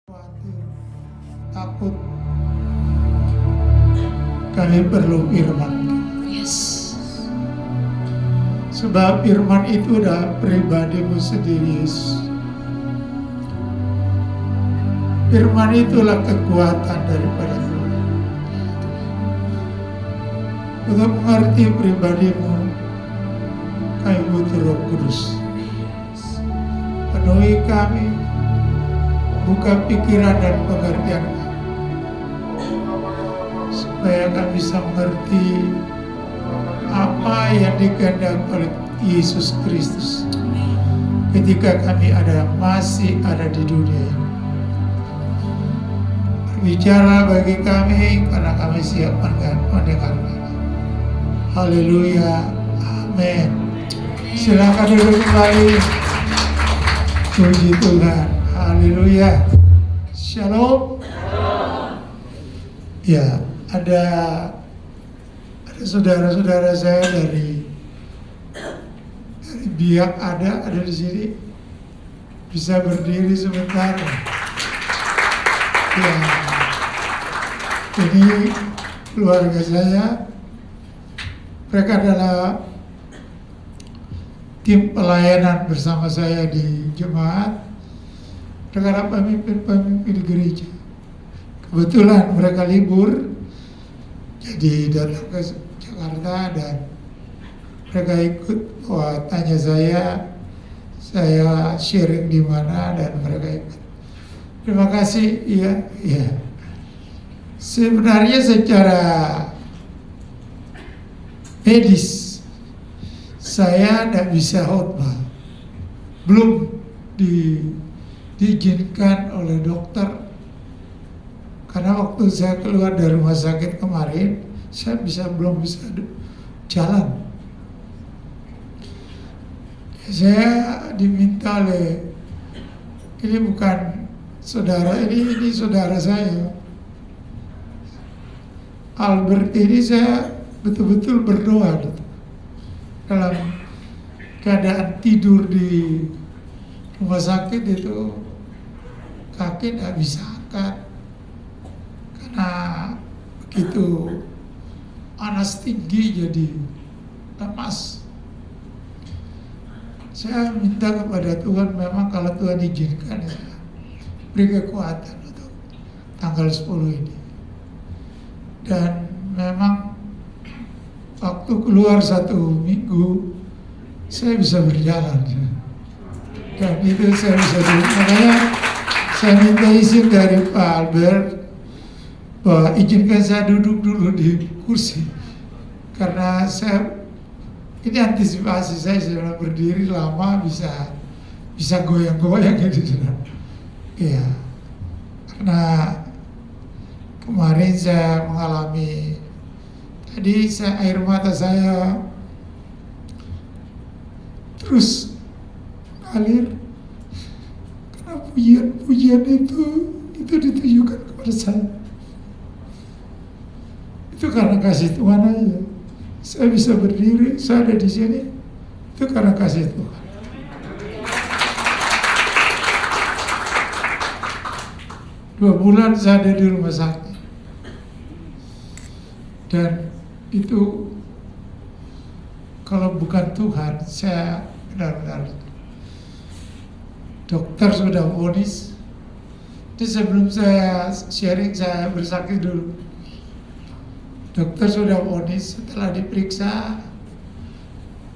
khawatir, takut, kami perlu firman. Yes. Sebab firman itu adalah pribadimu sendiri, Yesus. Firman itulah kekuatan daripada Tuhan. Untuk mengerti pribadimu, kami butuh Roh Kudus. Penuhi kami, buka pikiran dan pengertian kami, supaya kami bisa mengerti apa yang dikehendaki oleh Yesus Kristus ketika kami masih ada di dunia ini. Bicara bagi kami karena kami siap mendengar. Haleluya, amin. Silakan duduk kembali. Puji Tuhan, haleluya. Shalom. Ya, ada saudara-saudara saya dari Biak ada di sini, bisa berdiri sebentar. Ya, ini keluarga saya. Mereka adalah tim pelayanan bersama saya di jemaat. Mereka adalah pemimpin-pemimpin di gereja. Kebetulan mereka libur, jadi datang ke Jakarta dan mereka ikut. Wah, tanya saya sharing di mana dan mereka ikut. Terima kasih, iya. Sebenarnya secara medis saya tidak bisa khotbah, belum diizinkan oleh dokter, karena waktu saya keluar dari rumah sakit kemarin saya belum bisa jalan. Saya diminta oleh, ini bukan saudara, ini saudara saya Albert, ini saya betul-betul berdoa dalam keadaan tidur di rumah sakit itu, kaki tidak bisa angkat karena begitu panas tinggi jadi lemas. Saya minta kepada Tuhan, memang kalau Tuhan izinkan ya, beri kekuatan untuk tanggal 10 ini. Dan memang waktu keluar 1 minggu saya bisa berjalan, dan itu saya bisa dulu. Makanya saya minta izin dari Pak Albert bahwa izinkan saya duduk dulu di kursi, karena ini antisipasi saya sudah berdiri lama bisa goyang-goyang gitu. Iya, karena kemarin saya mengalami, tadi air mata saya terus ngalir karena pujian itu ditujukan kepada saya. Itu karena kasih Tuhan aja. Saya bisa berdiri, saya ada di sini, itu karena kasih Tuhan. Dua bulan saya ada di rumah sakit, dan itu kalau bukan Tuhan, saya benar-benar, dokter sudah vonis. Jadi sebelum saya sharing, saya bersakit dulu. Dokter sudah vonis, setelah diperiksa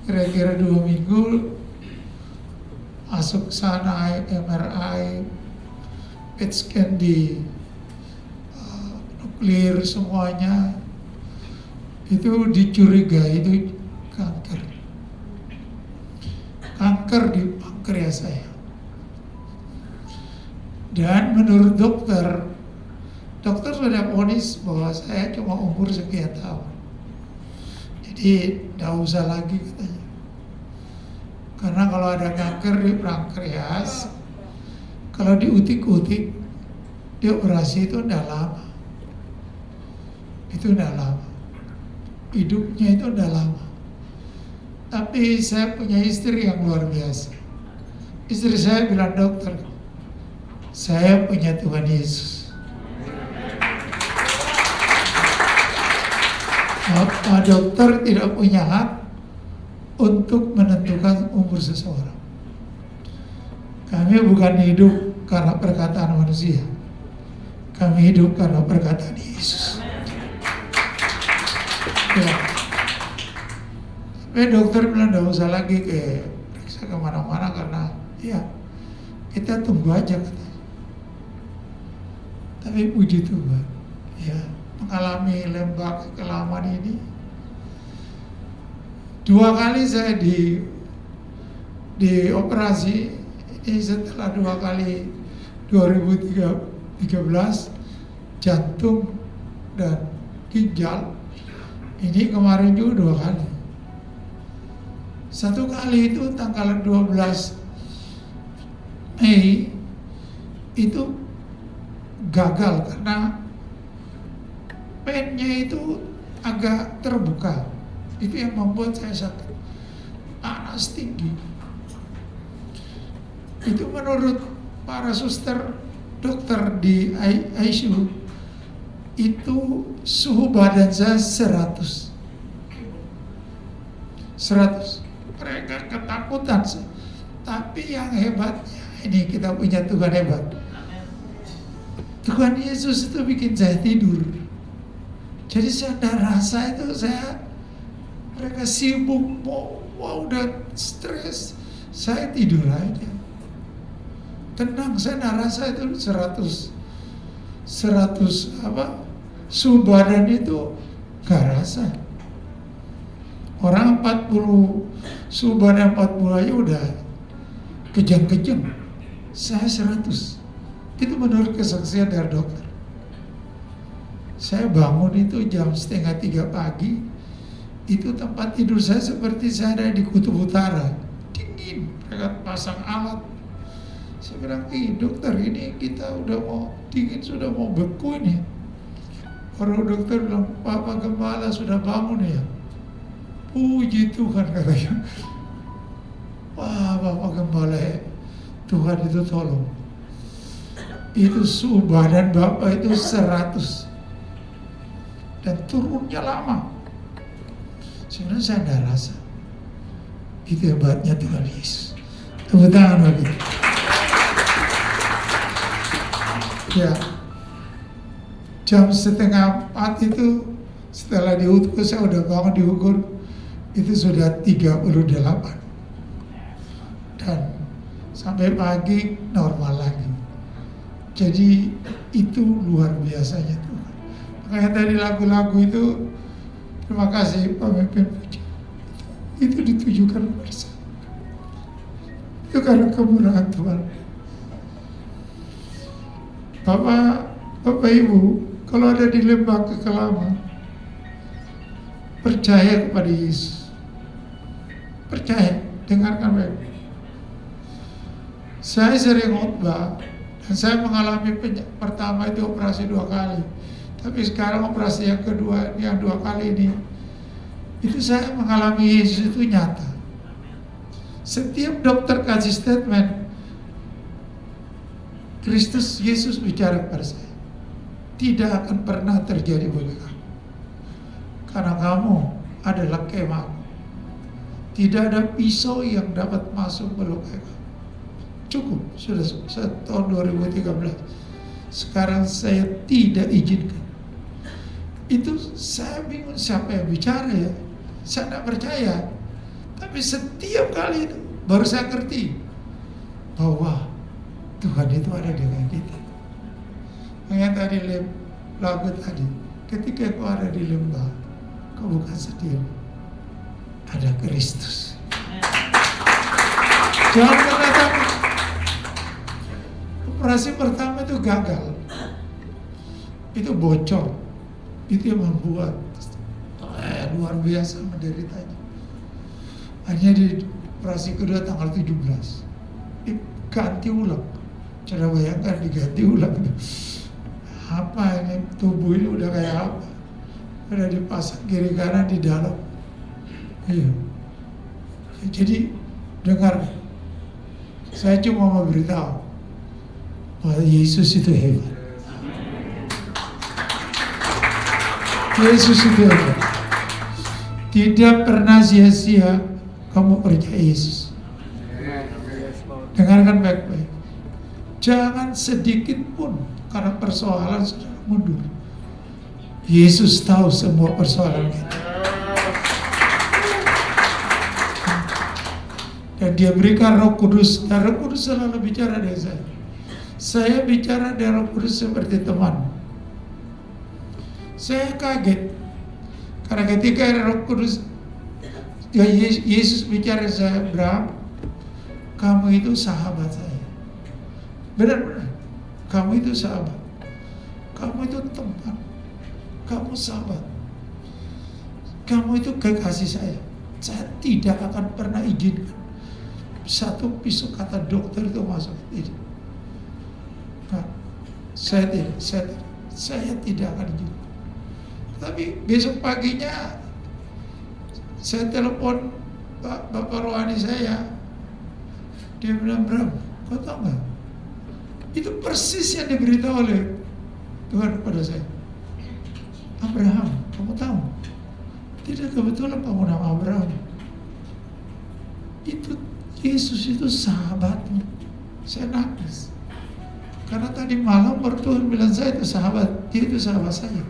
kira-kira 2 minggu, masuk sana MRI, PET scan di nuklir semuanya, itu dicurigai itu kanker di pankreas saya. Dan menurut dokter sudah vonis bahwa saya cuma umur sekian tahun, jadi tidak usah lagi katanya. Karena kalau ada kanker di pankreas, kalau diutik-utik, di operasi itu tidak lama. Hidupnya itu tidak lama. Tapi saya punya istri yang luar biasa. Istri saya bilang, dokter, Saya punya Tuhan Yesus. Pak dokter tidak punya hak untuk menentukan umur seseorang. Kami bukan hidup karena perkataan manusia. Kami hidup karena perkataan Yesus. Ya. Tapi dokter bilang tidak usah lagi periksa kemana-mana karena ya kita tunggu aja katanya. Tapi puji Tuhan, ya mengalami lembah kekelaman ini. 2 kali saya di operasi ini setelah 2 kali 2013 jantung dan ginjal. Ini kemarin juga 2 kali. 1 kali itu tanggal 12 Mei itu gagal karena pennya itu agak terbuka. Itu yang membuat saya sakit. Panas tinggi. Itu menurut para suster dokter di ICU itu suhu badan saya 100. Mereka ketakutan. Tapi yang hebatnya ini kita punya Tuhan hebat. Tuhan Yesus itu bikin saya tidur. Jadi saya tidak rasa itu mereka sibuk, udah stres, saya tidur aja. Tenang, saya tidak rasa itu 100 suhu badan itu gak rasa. Orang 40 suhu badan 40 aja udah kejang-kejang. Saya 100. Itu menurut kesaksian dari dokter. Saya bangun itu jam 2:30 pagi. Itu tempat tidur saya seperti saya ada di kutub utara. Dingin, mereka pasang alat. Saya bilang, dokter ini kita udah mau dingin, sudah mau beku ini. Orang dokter bilang, Bapak Gembala sudah bangun ya. Puji Tuhan katanya. Wah, Bapak Gembala ya. Tuhan itu tolong. Itu suhu badan Bapak itu 100. Dan turunnya lama. Sebenarnya saya tidak rasa. Itu hebatnya Tuhan Yesus. Tepuk tangan bagi. Ya, jam 3:30 itu setelah diukur, saya udah bangun diukur, itu sudah 38. Dan sampai pagi normal lagi. Jadi itu luar biasanya Tuhan. Makanya tadi lagu-lagu itu, terima kasih pemimpin puji. Itu ditujukan bersama. Itu karena kemurahan Tuhan. Bapak Ibu, kalau ada di lembah kekelaman, percaya kepada Yesus. Percaya, dengarkan baik. Saya sering khotbah dan saya mengalami pertama itu operasi 2 kali. Tapi sekarang operasi yang kedua, yang 2 kali ini, itu saya mengalami Yesus itu nyata. Setiap dokter kasih statement, Kristus Yesus bicara kepada saya, tidak akan pernah terjadi bagi kamu, karena kamu adalah kemah. Tidak ada pisau yang dapat masuk melukai kamu. Cukup, sudah tahun 2013. Sekarang saya tidak izinkan. Itu saya bingung siapa yang bicara ya. Saya tidak percaya. Tapi setiap kali itu baru saya ngerti bahwa Tuhan itu ada dengan kita. Makanya tadi lagu tadi, ketika kau ada di lembah, kau bukan sendiri, ada Kristus. Jangan pernah takut. Operasi pertama itu gagal, itu bocor, itu yang membuat luar biasa menderitanya. Akhirnya di operasi kedua tanggal 17 diganti ulang. Coba bayangkan diganti ulang. Apa ini, tubuh ini udah kayak apa? Udah dipasang kiri kanan di dalam. Iya. Jadi dengar, saya cuma mau beritahu, Wah, Yesus itu hebat. Yesus itu hebat. Tidak pernah sia-sia kamu percaya Yesus. Dengarkan baik-baik. Jangan sedikit pun karena persoalan saudara mundur. Yesus tahu semua persoalan kita. Dan dia berikan Roh Kudus. Dan Roh Kudus selalu bicara dengan saya. Saya bicara dengan Roh Kudus seperti teman. Saya kaget karena ketika Roh Kudus, Yesus bicara saya, Bram, kamu itu sahabat saya. Benar-benar, kamu itu sahabat. Kamu itu teman. Kamu sahabat. Kamu itu kekasih saya. Saya tidak akan pernah izinkan satu pisau kata dokter itu masuk. Tidak. Nah, saya tidak akan izinkan. Tapi besok paginya saya telepon Bapak rohani saya. Dia bilang, Bram, kau tahu nggak? Itu persis yang diberitahu oleh Tuhan kepada saya. Abraham, kamu tahu? Tidak kebetulan kamu nama Abraham. Itu Yesus itu sahabatmu. Saya nangis. Karena tadi malam Tuhan bilang saya itu sahabat. Dia itu sahabat saya.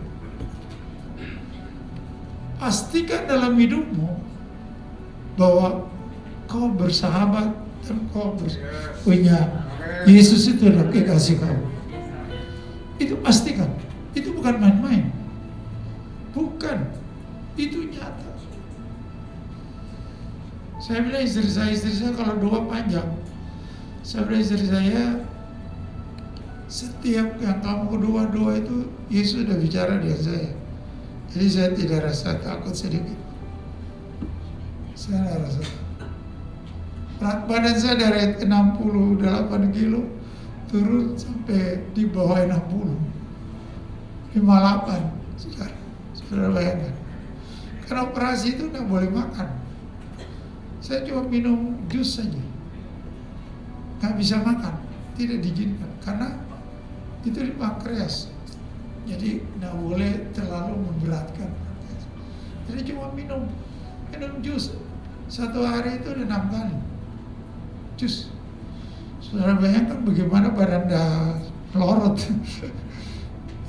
Pastikan dalam hidupmu bahwa kau bersahabat dan kau punya Yesus itu adalah kekasih kamu. Itu pastikan. Itu bukan main-main. Bukan. Itu nyata. Saya bilang istri saya kalau doa panjang. Saya bilang istri saya, setiap yang kamu doa itu Yesus sudah bicara dengan saya. Jadi saya tidak rasa takut sedikit. Saya tidak rasa takut. Berat badan saya dari 68 kilo turun sampai di bawah 60. 58 sekarang. Saudara bayangkan. Karena operasi itu tidak boleh makan. Saya cuma minum jus saja. Nggak bisa makan. Tidak diizinkan. Karena itu di pankreas. Jadi tidak boleh terlalu memberatkan. Jadi cuma minum jus. Satu hari itu ada 6 kali jus. Saudara bayangkan bagaimana badan dah melorot.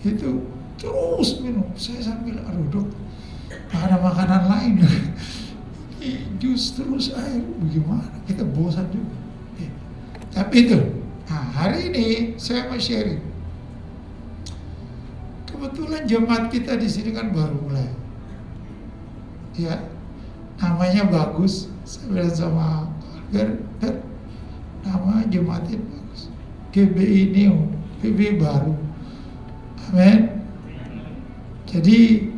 Itu terus minum. Saya sambil, aduh dok, ada makanan lain. Jus terus air, bagaimana? Kita bosan juga. Tapi itu, hari ini saya mau sharing. Kebetulan jemaat kita di sini kan baru mulai, ya, namanya bagus. Saya bilang sama Holger, nama jemaatnya bagus. GBI Neo, GBI baru. Amin. Jadi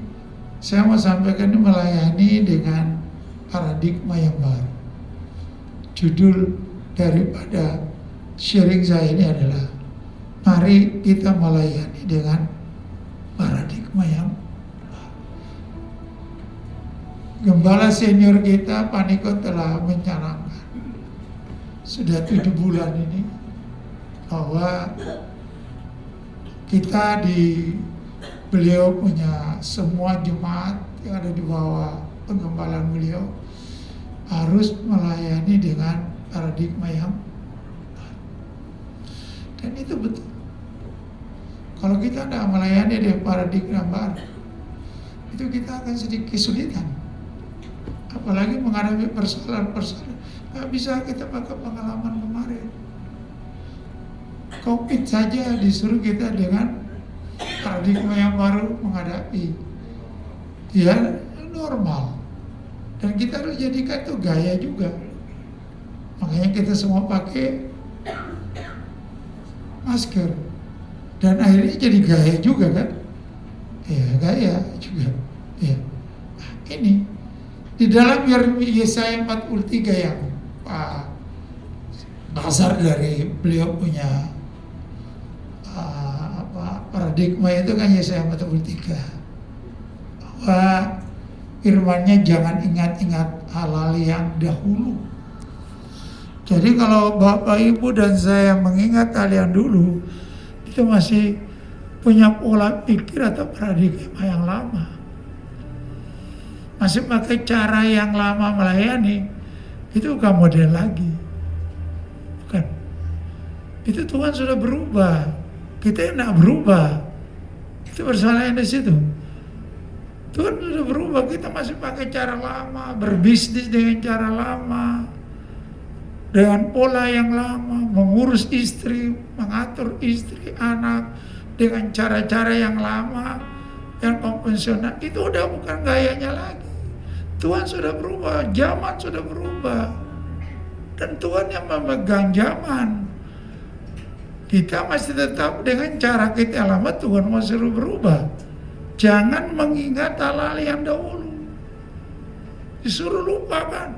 saya mau sampaikan ini melayani dengan paradigma yang baru. Judul daripada sharing saya ini adalah mari kita melayani dengan paradigma yang baru. Gembala senior kita Paniko telah mencanangkan sudah 7 bulan ini bahwa kita beliau punya semua jemaat yang ada di bawah penggembalaan beliau harus melayani dengan paradigma yang baru. Dan itu betul. Kalau kita tidak melayani dengan paradigma baru, itu kita akan sedikit kesulitan. Apalagi menghadapi persoalan-persoalan. Tidak bisa kita pakai pengalaman kemarin. COVID saja disuruh kita dengan paradigma yang baru menghadapi. Ya normal. Dan kita harus jadikan itu gaya juga. Makanya kita semua pakai masker. Dan akhirnya jadi gaya juga kan? Ya gaya juga. Ya. Nah, ini di dalam Yesaya 43 yang dasar dari beliau punya paradigma itu kan Yesaya 43 bahwa firman-Nya jangan ingat-ingat hal-hal yang dahulu. Jadi kalau Bapak, Ibu, dan saya mengingat kalian dulu, itu masih punya pola pikir atau paradigma yang lama. Masih pakai cara yang lama melayani, itu bukan model lagi. Bukan. Itu Tuhan sudah berubah. Kita yang tidak berubah. Itu persoalannya di situ. Tuhan sudah berubah, kita masih pakai cara lama, berbisnis dengan cara lama, dengan pola yang lama, mengurus istri, mengatur istri, anak, dengan cara-cara yang lama, yang konvensional. Itu udah bukan gayanya lagi. Tuhan sudah berubah, zaman sudah berubah, dan Tuhan yang memegang zaman. Kita masih tetap dengan cara kita yang lama, Tuhan mau suruh berubah. Jangan mengingat hal-hal yang dahulu. Disuruh lupakan.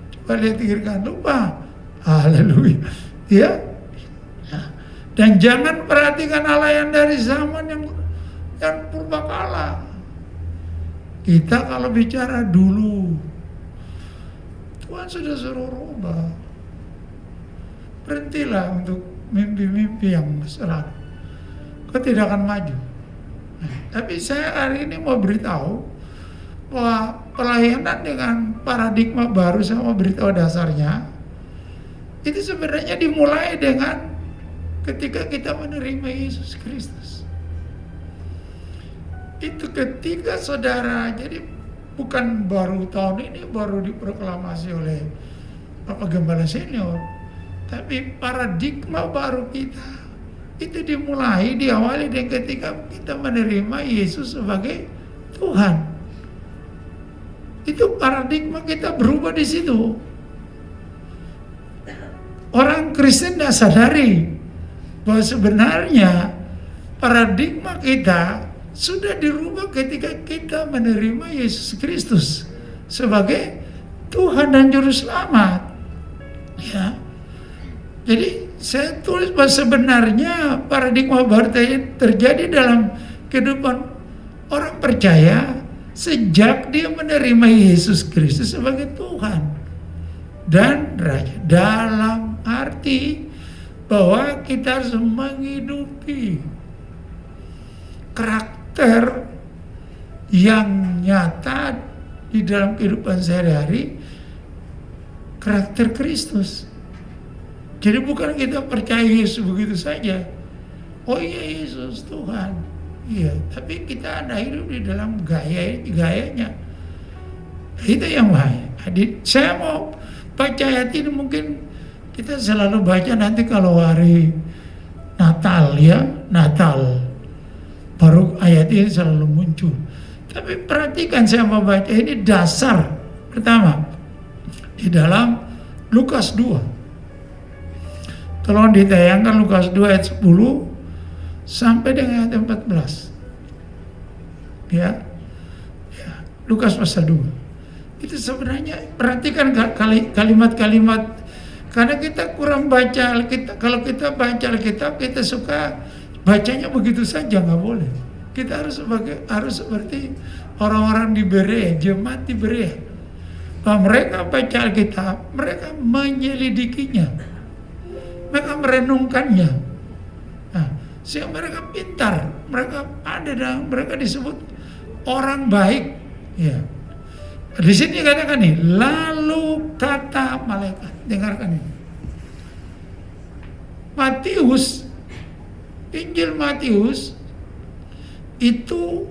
Coba lihat kiri kanan, lupa. Haleluya. Ya. Dan jangan perhatikan hal yang dari zaman yang purbakala. Kita kalau bicara dulu, Tuhan sudah suruh rubah. Berhentilah untuk mimpi-mimpi yang selalu. Kau tidak akan maju. Tapi saya hari ini mau beritahu bahwa pelayanan dengan paradigma baru, saya mau beritahu dasarnya, itu sebenarnya dimulai dengan ketika kita menerima Yesus Kristus. Itu ketika saudara, jadi bukan baru tahun ini baru diproklamasi oleh Bapak Gembala Senior, tapi paradigma baru kita itu dimulai, diawali dengan ketika kita menerima Yesus sebagai Tuhan. Itu paradigma kita berubah di situ. Orang Kristen tidak sadari bahwa sebenarnya paradigma kita sudah dirubah ketika kita menerima Yesus Kristus sebagai Tuhan dan Juru Selamat. Ya. Jadi saya tulis bahwa sebenarnya paradigma baru terjadi dalam kehidupan orang percaya sejak dia menerima Yesus Kristus sebagai Tuhan dan Raja. Dalam arti bahwa kita harus menghidupi karakter yang nyata di dalam kehidupan sehari-hari, karakter Kristus. Jadi bukan kita percaya Yesus begitu saja. Oh iya, Yesus Tuhan. Iya, tapi kita ada hidup di dalam gayanya. Itu yang bahaya. Jadi saya mau baca ayat ini, mungkin kita selalu baca nanti kalau hari Natal, ya, Natal. Baru ayat ini selalu muncul. Tapi perhatikan, saya mau baca ini dasar pertama di dalam Lukas 2. Tolong ditayangkan Lukas 2 ayat 10 sampai dengan ayat 14. Ya. Lukas pasal 2. Itu sebenarnya perhatikan kalimat-kalimat, karena kita kurang baca Alkitab. Kalau kita baca Alkitab, kita suka bacanya begitu saja, nggak boleh. Kita harus seperti orang-orang di Berea, jemaat di Berea. Bahwa mereka baca Alkitab, mereka menyelidikinya. Mereka merenungkannya, sehingga mereka pintar, mereka ada dan mereka disebut orang baik. Ya. Di sini katakan nih, lalu kata malaikat, dengarkan ini. Matius, Injil Matius itu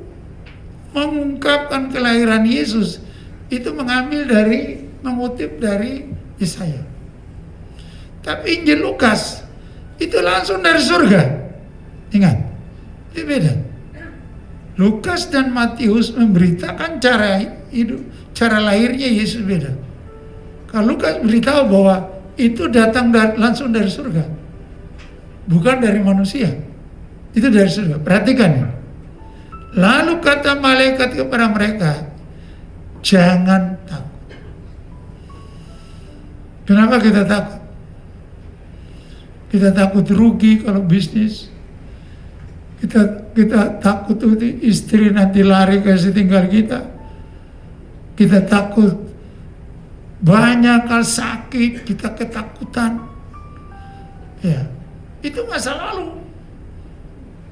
mengungkapkan kelahiran Yesus, itu mengutip dari Yesaya. Tapi Injil Lukas itu langsung dari surga. Ingat, itu beda. Lukas dan Matius memberitakan cara hidup, cara lahirnya Yesus beda. Kalau Lukas beritahu bahwa itu datang langsung dari surga, bukan dari manusia. Itu dari surga. Perhatikan ya. Lalu kata malaikat kepada mereka, jangan takut. Kenapa kita takut? Kita takut rugi kalau bisnis. Kita takut istri nanti lari kasih tinggal kita. Kita takut banyak hal sakit, kita ketakutan. Ya, itu masa lalu.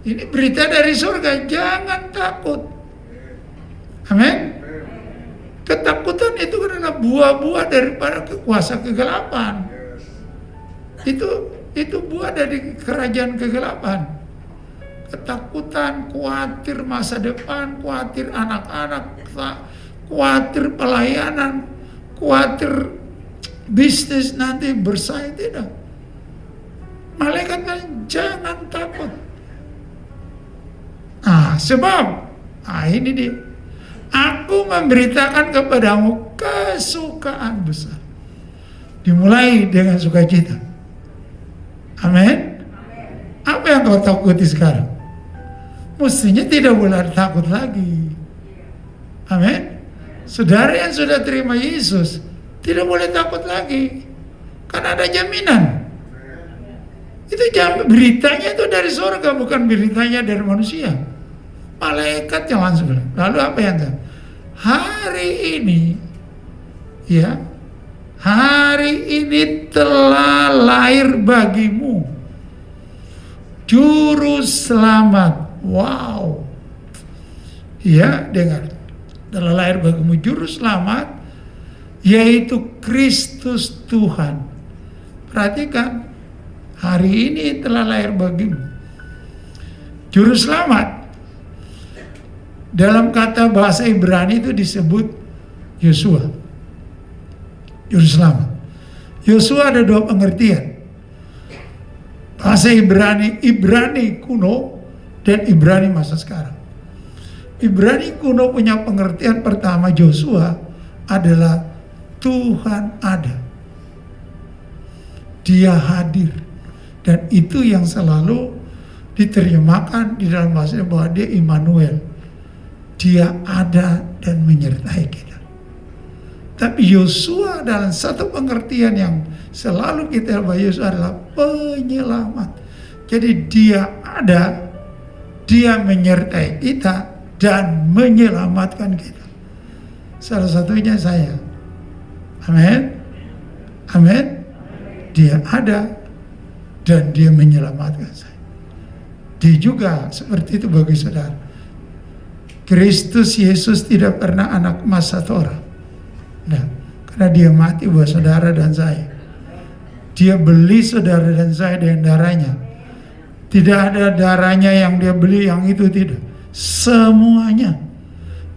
Ini berita dari surga, jangan takut. Amin. Ketakutan itu adalah buah-buah daripada kuasa kegelapan. Itu buah dari kerajaan kegelapan. Ketakutan, khawatir masa depan, khawatir anak-anak, khawatir pelayanan, khawatir bisnis nanti bersaing, tidak. Malaikat bilang, jangan takut. Sebab ini dia. Aku memberitakan kepadamu kesukaan besar. Dimulai dengan sukacita. Amin. Apa yang kau takuti sekarang? Mestinya tidak boleh takut lagi. Amin. Saudara yang sudah terima Yesus tidak boleh takut lagi. Karena ada jaminan. Itu beritanya itu dari surga, bukan beritanya dari manusia. Malaikat yang langsung bilang. Lalu apa yang terjadi? Hari ini telah lahir bagimu juru selamat. Wow. Ya, dengar. Telah lahir bagimu juru selamat, yaitu Kristus Tuhan. Perhatikan, hari ini telah lahir bagimu juru selamat. Dalam kata bahasa Ibrani itu disebut Yosua, juru selamat. Yosua ada dua pengertian. Bahasa Ibrani kuno dan Ibrani masa sekarang. Ibrani kuno punya pengertian pertama, Yosua adalah Tuhan ada. Dia hadir. Dan itu yang selalu diterjemahkan di dalam bahasa bahwa dia Immanuel. Dia ada dan menyertai kita. Tapi Yosua dalam satu pengertian yang selalu kita bahwa Yosua adalah penyelamat. Jadi dia ada, dia menyertai kita dan menyelamatkan kita. Salah satunya saya. Amin. Amin. Dia ada dan dia menyelamatkan saya. Dia juga seperti itu bagi saudara. Kristus Yesus tidak pernah anak emas satu orang. Nah, karena dia mati buat saudara dan saya. Dia beli saudara dan saya dengan darahnya. Tidak ada darahnya yang dia beli, yang itu tidak. Semuanya.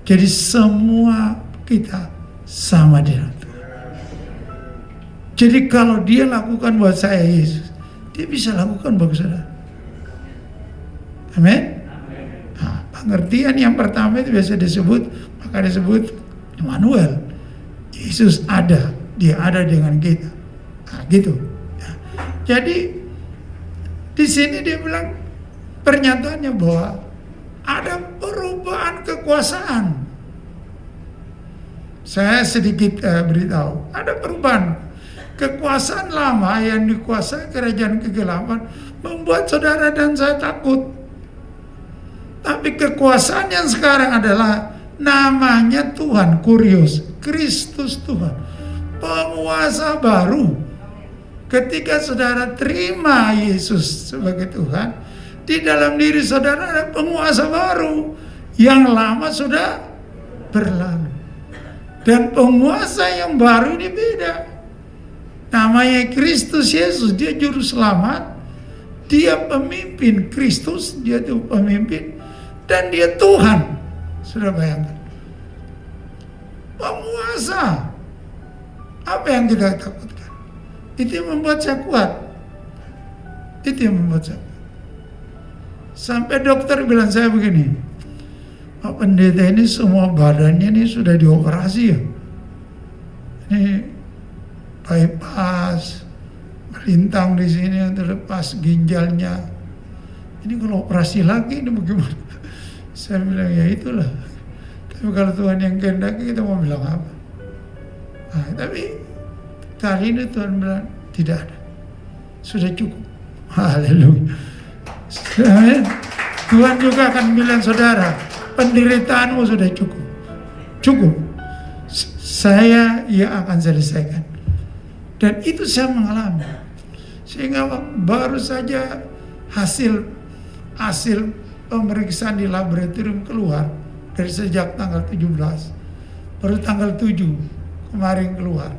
Jadi semua kita sama dengan Tuhan. Jadi kalau dia lakukan buat saya Yesus, dia bisa lakukan bagi saudara. Amin. Nah, pengertian yang pertama itu biasa disebut, maka disebut Immanuel. Yesus ada, dia ada dengan kita. Nah, gitu. Nah, jadi di sini dia bilang pernyataannya bahwa ada perubahan kekuasaan. Saya sedikit beritahu, ada perubahan kekuasaan lama yang dikuasai kerajaan kegelapan membuat saudara dan saya takut. Tapi kekuasaan yang sekarang adalah namanya Tuhan, Kurios, Kristus Tuhan, penguasa baru. Ketika saudara terima Yesus sebagai Tuhan, di dalam diri saudara ada penguasa baru. Yang lama sudah berlalu. Dan penguasa yang baru ini beda. Namanya Kristus Yesus, dia juru selamat. Dia pemimpin Kristus, dia itu pemimpin. Dan dia Tuhan. Sudah bayangkan. Penguasa. Apa yang kita takutkan? Itu yang membuat saya kuat. Itu yang membuat saya kuat. Sampai dokter bilang saya begini, Pak Pendeta ini semua badannya ini sudah dioperasi ya. Ini bypass, melintang di sini untuk lepas ginjalnya. Ini kalau operasi lagi ini bagaimana? Saya bilang ya itulah. Tapi kalau Tuhan yang kehendaki kita mau bilang apa? Nah, tapi kali ini Tuhan bilang tidak ada. Sudah cukup. Haleluya. Tuhan juga akan bilang saudara, penderitaanmu sudah cukup. Cukup. ia akan selesaikan. Dan itu saya mengalami. Sehingga baru saja hasil pemeriksaan di laboratorium keluar dari sejak tanggal 17. Baru tanggal 7 kemarin keluar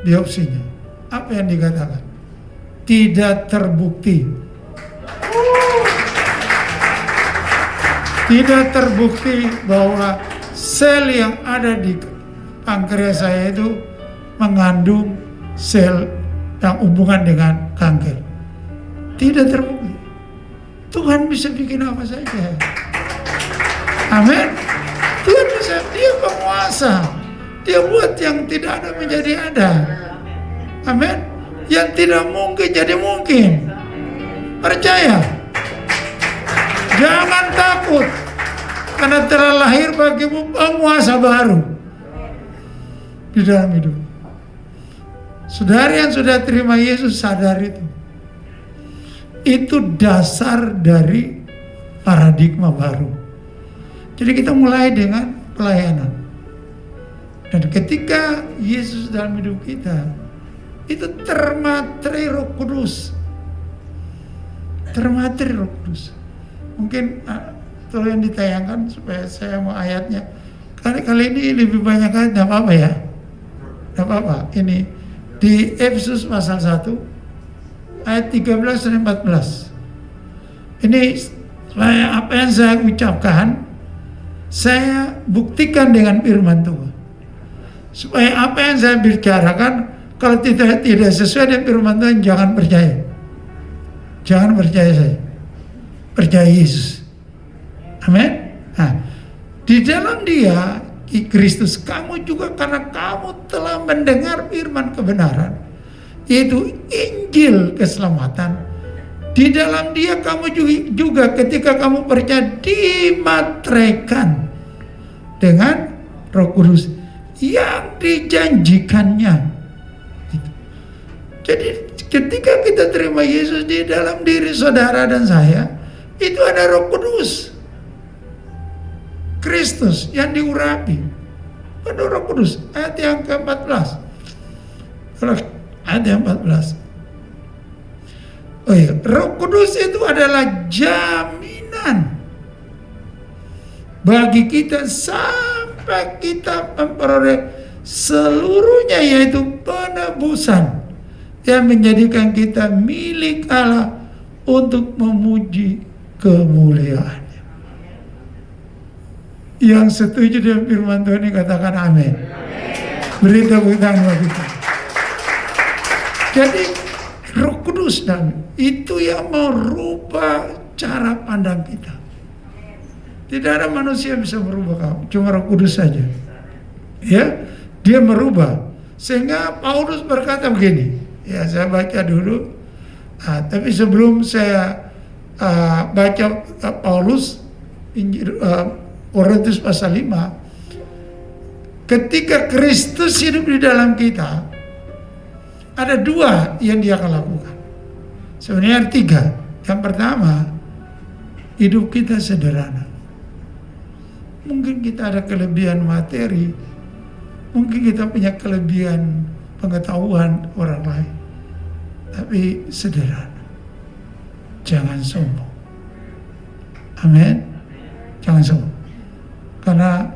biopsinya. Apa yang dikatakan? Tidak terbukti. Tidak terbukti bahwa sel yang ada di pankreas saya itu mengandung sel yang hubungan dengan kanker. Tidak terbukti. Tuhan bisa bikin apa saja. Amin. Tuhan bisa, dia penguasa. Dia buat yang tidak ada menjadi ada. Amin. Yang tidak mungkin jadi mungkin. Percaya. Jangan takut. Karena telah lahir bagimu penguasa baru di dalam hidup. Saudara yang sudah terima Yesus sadar itu. Itu dasar dari paradigma baru. Jadi kita mulai dengan pelayanan. Dan ketika Yesus dalam hidup kita, itu termateri Roh Kudus. Termateri Roh Kudus. Mungkin tolong ditayangkan supaya saya mau ayatnya. Kali ini lebih banyak ayat, tidak apa-apa ya. Tidak apa-apa. Ini di Efesus pasal 1 ayat 13 dan 14. Ini supaya apa yang saya ucapkan saya buktikan dengan firman Tuhan. Supaya apa yang saya bicarakan kalau tidak sesuai dengan firman Tuhan, jangan percaya. Jangan percaya saya. Percaya Yesus. Amin. Nah, di dalam Dia Kristus, kamu juga karena kamu telah mendengar firman kebenaran, yaitu Injil keselamatan. Di dalam Dia kamu juga ketika kamu percaya dimateraikan dengan Roh Kudus yang dijanjikannya. Jadi ketika kita terima Yesus, di dalam diri saudara dan saya itu ada Roh Kudus, Kristus yang diurapi. Ada Roh Kudus. Ayat yang ke-14. Ayat yang 14. Oh iya, Roh Kudus itu adalah jaminan bagi kita sampai kita memperoleh seluruhnya, yaitu penebusan yang menjadikan kita milik Allah untuk memuji kemuliaan. Yang setuju dengan firman Tuhan ini katakan amin. Beri tepuk tangan bagi kita. Jadi Roh Kudus dan itu yang merubah cara pandang kita. Tidak ada manusia yang bisa merubah kamu, cuma Roh Kudus saja. Ya, dia merubah. Sehingga Paulus berkata begini. Ya, saya baca dulu. Tapi sebelum saya baca Paulus Korintus pasal 5, ketika Kristus hidup di dalam kita, ada dua yang Dia akan lakukan. Sebenarnya ada tiga. Yang pertama, hidup kita sederhana. Mungkin kita ada kelebihan materi, mungkin kita punya kelebihan pengetahuan orang lain, tapi sederhana. Jangan sombong. Amin. Jangan sombong. Karena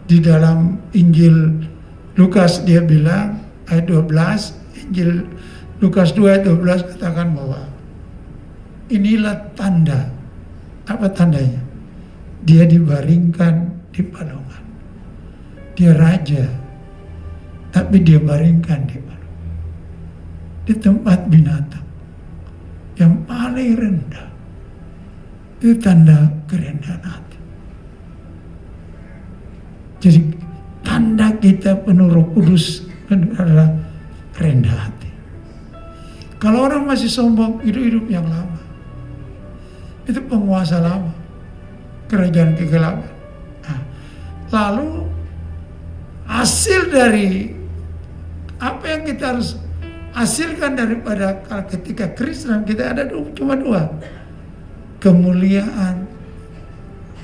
di dalam Injil Lukas dia bilang ayat 12, Injil Lukas 2 ayat 12 katakan bahwa inilah tanda. Apa tandanya? Dia dibaringkan di palungan. Dia raja, tapi dia baringkan di palungan. Di tempat binatang yang paling rendah. Itu tanda kerendahan hati. Jadi tanda kita penuh Roh Kudus adalah rendah hati. Kalau orang masih sombong, hidup yang lama. Itu penguasa lama, kerajaan kegelapan. Nah, lalu hasil dari apa yang kita harus hasilkan daripada ketika Kristen kita ada cuma dua. Kemuliaan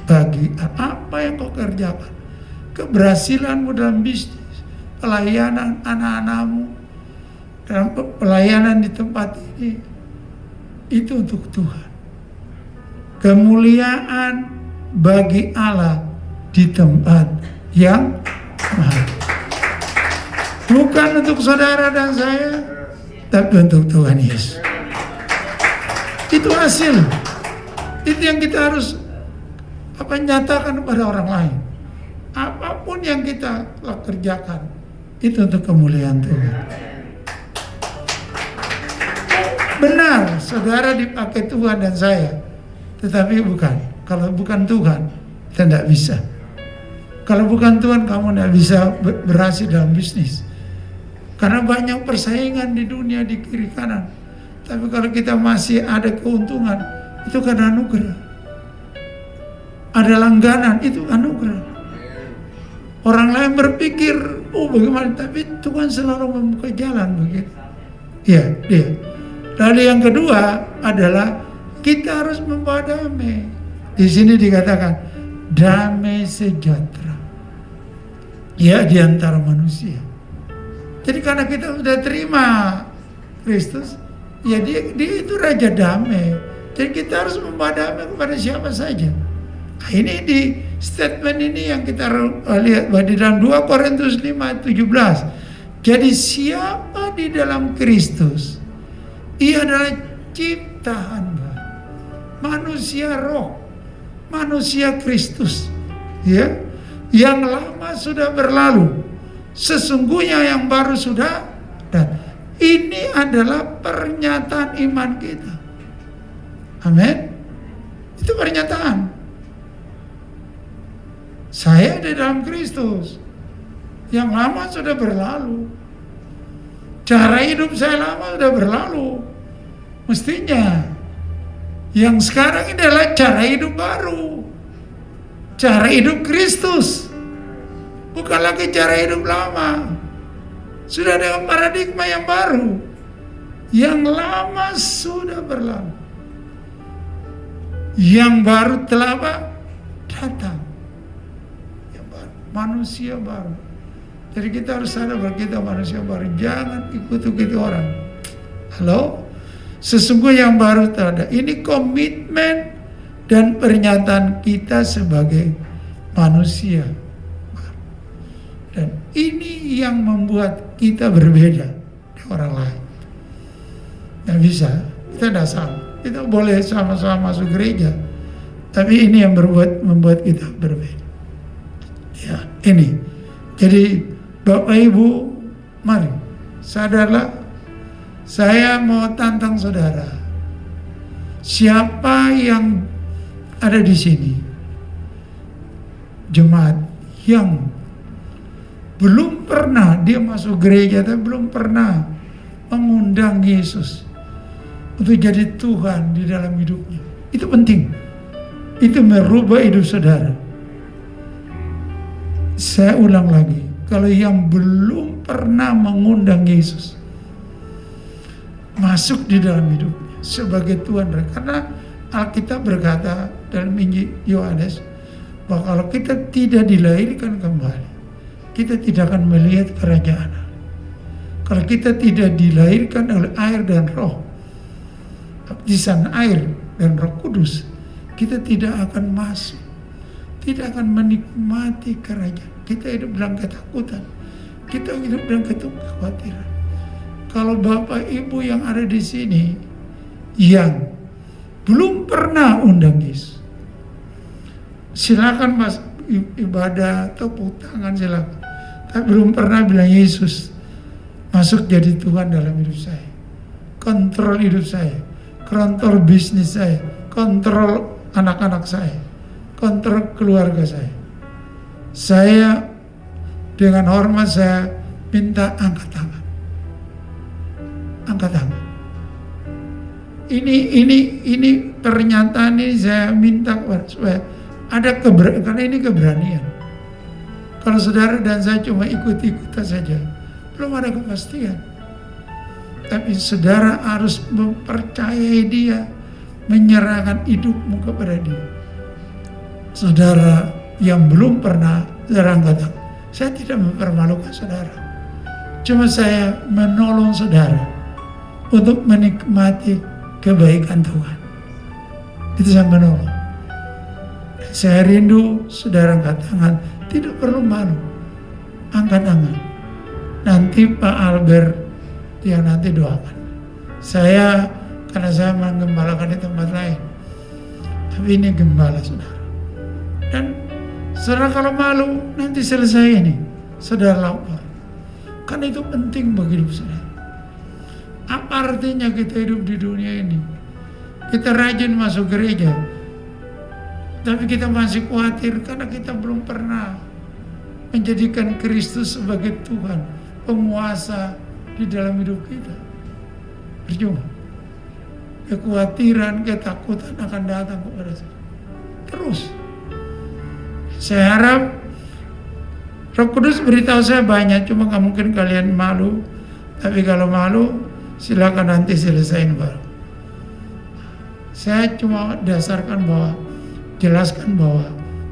bagi apa yang kau kerjakan. Keberhasilanmu dalam bisnis, pelayanan anak-anakmu, dalam pelayanan di tempat ini, itu untuk Tuhan. Kemuliaan bagi Allah di tempat yang mahal. Bukan untuk saudara dan saya, tapi untuk Tuhan Yesus. Itu hasil. Itu yang kita harus nyatakan kepada orang lain. Apapun yang kita kerjakan, itu untuk kemuliaan Tuhan. Benar, saudara dipakai Tuhan dan saya, tetapi bukan. Kalau bukan Tuhan, kita tidak bisa. Kalau bukan Tuhan, kamu tidak bisa berhasil dalam bisnis. Karena banyak persaingan di dunia, di kiri kanan. Tapi kalau kita masih ada keuntungan, itu karena anugerah. Ada langganan, itu anugerah. Orang lain berpikir, oh bagaimana, tapi Tuhan selalu membuka jalan begitu. Ya, dia. Lalu yang kedua adalah kita harus membawa damai. Di sini dikatakan damai sejahtera. Ya, di antara manusia. Jadi karena kita sudah terima Kristus, ya dia itu Raja Damai. Jadi kita harus membawa damai kepada siapa saja. Nah, ini di statement ini yang kita lihat di dalam 2 Korintus 5:17. Jadi siapa di dalam Kristus, ia adalah ciptaan baru. Manusia roh, manusia Kristus. Ya, yang lama sudah berlalu. Sesungguhnya yang baru sudah dan ini adalah pernyataan iman kita. Amin. Itu pernyataan. Saya di dalam Kristus. Yang lama sudah berlalu. Cara hidup saya lama sudah berlalu. Mestinya yang sekarang ini adalah cara hidup baru. Cara hidup Kristus. Bukan lagi cara hidup lama. Sudah dengan paradigma yang baru. Yang lama sudah berlalu. Yang baru telah datang. Yang baru, manusia baru. Jadi kita harus sadar bahwa kita manusia baru. Jangan ikut-ikuti orang. Halo? Sesungguhnya yang baru telah ada. Ini komitmen dan pernyataan kita sebagai manusia. Dan ini yang membuat kita berbeda dari orang lain. Tidak bisa, kita tidak sama. Kita boleh sama-sama masuk gereja, tapi ini yang membuat kita berbeda. Ya, ini. Jadi Bapak Ibu, mari sadarlah. Saya mau tantang saudara. Siapa yang ada di sini, jemaat yang belum pernah dia masuk gereja, tapi belum pernah mengundang Yesus untuk jadi Tuhan di dalam hidupnya. Itu penting. Itu merubah hidup saudara. Saya ulang lagi. Kalau yang belum pernah mengundang Yesus masuk di dalam hidupnya sebagai Tuhan. Karena Alkitab berkata dalam Injil Yohanes bahwa kalau kita tidak dilahirkan kembali, kita tidak akan melihat kerajaan Allah. Kalau kita tidak dilahirkan oleh air dan roh, baptisan air dan Roh Kudus, kita tidak akan masuk, tidak akan menikmati kerajaan. Kita hidup dalam ketakutan, kita hidup dalam kekhawatiran. Kalau Bapak Ibu yang ada di sini yang belum pernah undang Yesus, silakan Mas ibadah, tepuk tangan silakan. Tapi belum pernah bilang Yesus masuk jadi Tuhan dalam hidup saya, kontrol hidup saya, kontrol bisnis saya, kontrol anak-anak saya, kontrol keluarga saya. Saya dengan hormat saya minta angkat tangan, angkat tangan. Ini pernyataan ini saya minta supaya ada keberanian, karena ini keberanian. Kalau saudara dan saya cuma ikut-ikutan saja, belum ada kepastian. Tapi saudara harus mempercayai dia, menyerahkan hidupmu kepada dia. Saudara yang belum pernah, saudara angkat tangan. Saya tidak mempermalukan saudara. Cuma saya menolong saudara untuk menikmati kebaikan Tuhan. Itu saya menolong. Saya rindu saudara angkat tangan, tidak perlu malu. Angkat tangan. Nanti Pak Albert yang nanti doakan. Saya, karena saya menggembalakan di tempat lain. Tapi ini gembala saudara. Dan saudara kalau malu, nanti selesai ini, saudara lapor. Kan itu penting bagi hidup saudara. Apa artinya kita hidup di dunia ini? Kita rajin masuk gereja, tapi kita masih khawatir karena kita belum pernah menjadikan Kristus sebagai Tuhan, penguasa di dalam hidup kita. Percuma. Kekhawatiran, ketakutan akan datang kepada saya. Terus. Saya harap Roh Kudus beritahu saya banyak, cuma gak mungkin kalian malu. Tapi kalau malu, silakan nanti selesain baru. Saya cuma jelaskan bahwa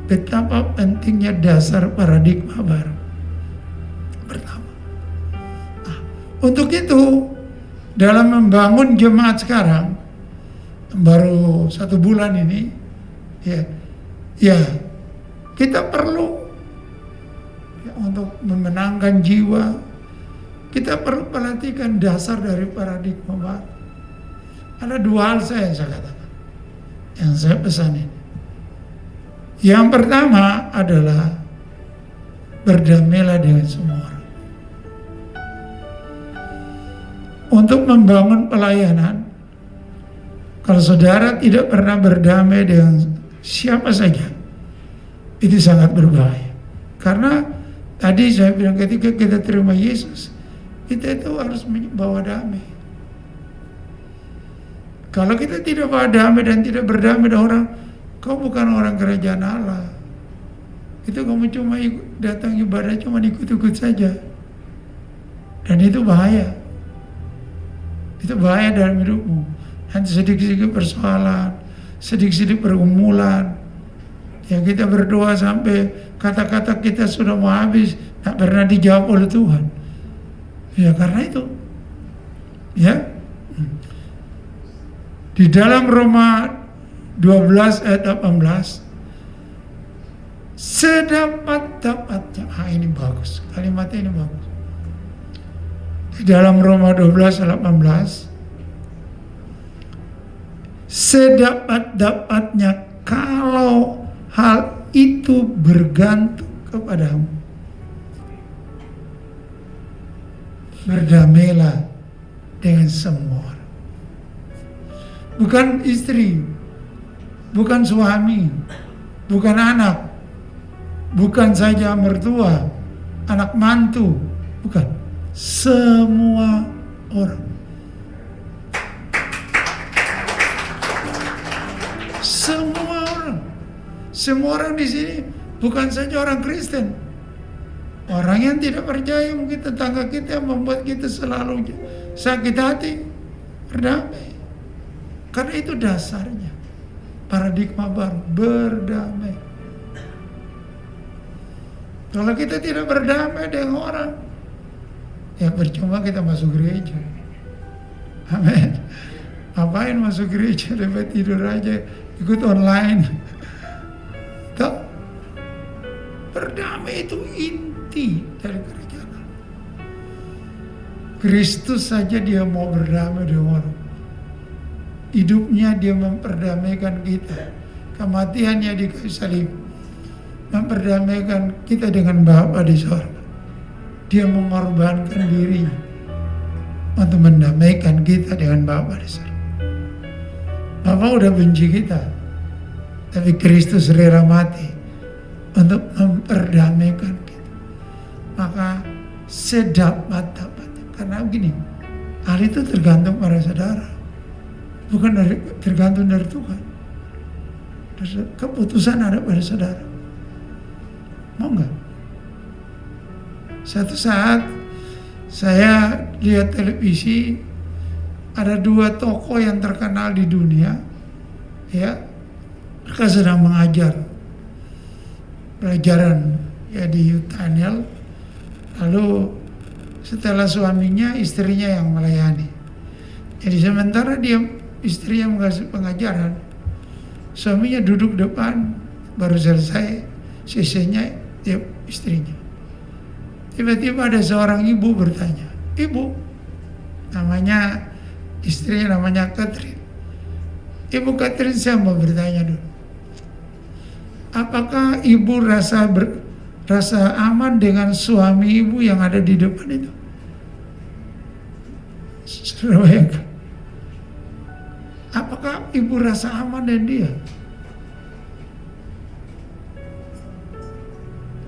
betapa pentingnya dasar paradigma baru. Pertama. Nah, untuk itu, dalam membangun jemaat sekarang, baru 1 bulan ini, ya kita perlu untuk memenangkan jiwa, kita perlu perhatikan dasar dari paradigma baru. Ada 2 hal yang saya katakan, yang saya pesan ini. Yang pertama adalah berdamailah dengan semua orang. Untuk membangun pelayanan, kalau saudara tidak pernah berdamai dengan siapa saja, itu sangat berbahaya. Karena tadi saya bilang ketika kita terima Yesus, kita itu harus membawa damai. Kalau kita tidak bawa damai dan tidak berdamai dengan orang, kau bukan orang kerajaan Allah. Itu kamu cuma datang ibadah, cuma ikut-ikut saja. Dan itu bahaya. Itu bahaya dalam hidupmu. Nanti sedikit-sedikit persoalan, sedikit-sedikit pergumulan. Ya kita berdoa sampai kata-kata kita sudah mau habis, tak pernah dijawab oleh Tuhan. Ya karena itu. Ya. Di dalam Roma 12 ayat 18, sedapat-dapatnya. Ini bagus, kalimatnya ini bagus. Di dalam Roma 12 ayat 18, sedapat-dapatnya kalau hal itu bergantung kepadamu, berdamailah dengan semua orang. Bukan istri, bukan suami, bukan anak, bukan saja mertua, anak mantu, bukan. Semua orang. Semua orang. Semua orang di sini bukan saja orang Kristen. Orang yang tidak percaya, mungkin tetangga kita yang membuat kita selalu sakit hati, berdamai. Karena itu dasarnya. Paradigma baru, berdamai. Kalau kita tidak berdamai dengan orang, ya percuma kita masuk gereja. Amin. Ngapain masuk gereja, dapat tidur aja, ikut online. Tak. Berdamai itu inti dari kerajaan Allah. Kristus saja dia mau berdamai dengan orang. Hidupnya dia memperdamaikan kita. Kematiannya di kayu salib memperdamaikan kita dengan Bapa di sorga. Dia mengorbankan dirinya untuk mendamaikan kita dengan Bapa di sorga. Bapa udah benci kita, tapi Kristus rela mati untuk memperdamaikan kita. Maka sedapat-dapatnya. Karena begini, hal itu tergantung pada saudara. Bukan tergantung dari Tuhan. Keputusan ada pada saudara. Mau enggak? Satu saat saya lihat televisi, ada 2 tokoh yang terkenal di dunia, ya, mereka sedang mengajar pelajaran ya di tunnel. Lalu setelah suaminya, istrinya yang melayani. Jadi sementara istrinya mengasih pengajaran, suaminya duduk depan, baru selesai sesinya dia istrinya. Tiba-tiba ada seorang ibu bertanya, ibu, istrinya namanya Catherine. Ibu Catherine, saya mau bertanya dulu, apakah ibu rasa aman dengan suami ibu yang ada di depan itu? Saudara bayangkan, apakah ibu rasa aman dengan dia?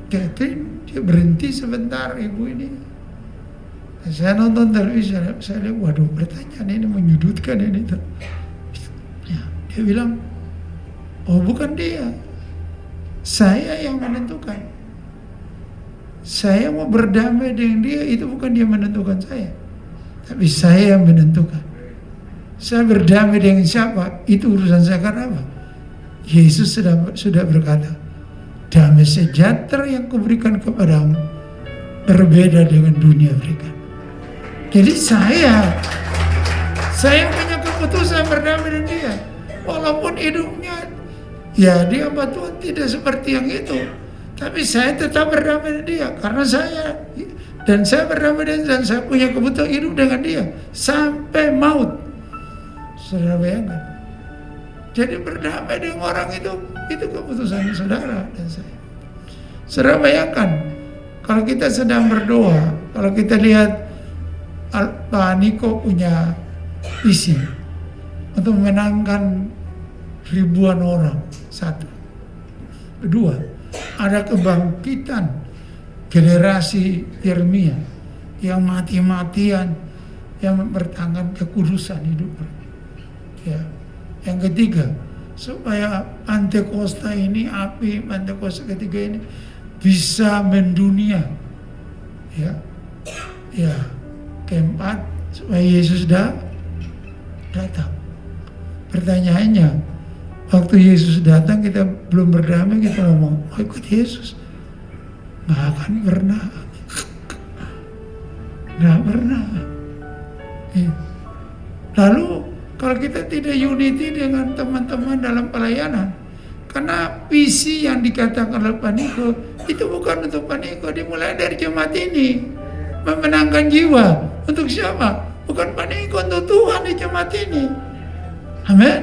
Catherine, dia berhenti sebentar, ibu ini. Saya nonton televisi, saya lihat, waduh, pertanyaan ini menyudutkan ini. Ya, dia bilang, oh bukan dia, saya yang menentukan. Saya mau berdamai dengan dia, itu bukan dia menentukan saya, tapi saya yang menentukan. Saya berdamai dengan siapa, itu urusan saya. Karena apa? Yesus sudah berkata, damai sejahtera yang kuberikan kepadamu berbeda dengan dunia berikan. Jadi saya punya keputusan berdamai dengan dia. Walaupun hidupnya, ya dia hamba Tuhan tidak seperti yang itu, tapi saya tetap berdamai dengan dia. Karena saya berdamai dengan dia, dan saya punya kebutuhan hidup dengan dia sampai maut. Saudara bayangkan. Jadi berdamai dengan orang itu keputusan saudara dan saya. Saudara bayangkan, kalau kita sedang berdoa, kalau kita lihat Pak Niko punya visi untuk memenangkan ribuan orang, satu. Kedua, ada kebangkitan generasi Yeremia yang mati-matian, yang mempertahankan kekudusan hidup. Ya. Yang ketiga, supaya Pantekosta ini, api Pantekosta ketiga ini bisa mendunia. Ya. Keempat, supaya Yesus datang. Pertanyaannya, waktu Yesus datang kita belum berdamai, kita ngomong, mau ikut Yesus? Nggak akan pernah. Nggak pernah. Lalu kalau kita tidak unity dengan teman-teman dalam pelayanan, karena visi yang dikatakan oleh Pak Niko itu bukan untuk Pak Niko, dimulai dari jemaat ini, memenangkan jiwa. Untuk siapa? Bukan Pak Niko, untuk Tuhan di jemaat ini. Amin.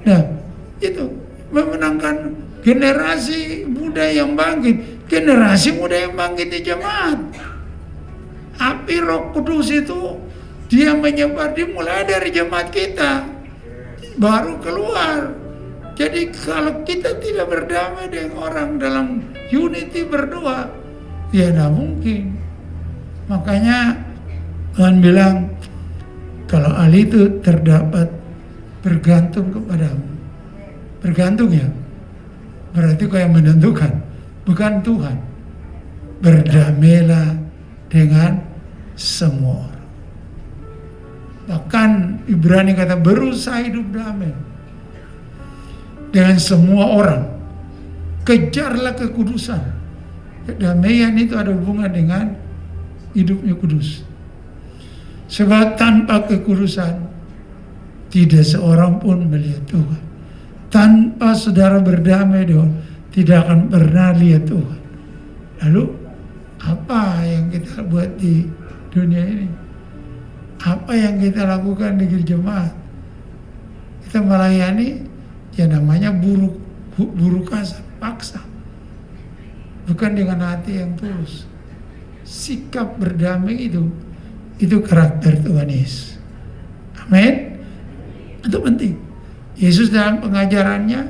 Nah, itu memenangkan generasi muda yang bangkit, generasi muda yang bangkit di jemaat. Api Roh Kudus itu dia menyebar, dimulai dari jemaat kita, baru keluar. Jadi kalau kita tidak berdamai dengan orang dalam unity berdoa, ya tidak mungkin. Makanya Tuhan bilang, kalau hal itu terdapat bergantung kepadamu. Bergantung ya, berarti kau yang menentukan, bukan Tuhan. Berdamailah dengan semua orang. Bahkan Ibrani kata berusaha hidup damai dengan semua orang. Kejarlah kekudusan. Kedamaian itu ada hubungan dengan hidupnya kudus. Sebab tanpa kekudusan tidak seorang pun melihat Tuhan. Tanpa saudara berdamai dengan, tidak akan pernah lihat Tuhan. Lalu apa yang kita buat di dunia ini? Apa yang kita lakukan di jemaat? Kita melayani, ya namanya buruk kasar, paksa. Bukan dengan hati yang tulus. Sikap berdamai itu karakter Tuhan Yesus. Amin. Itu penting. Yesus dalam pengajarannya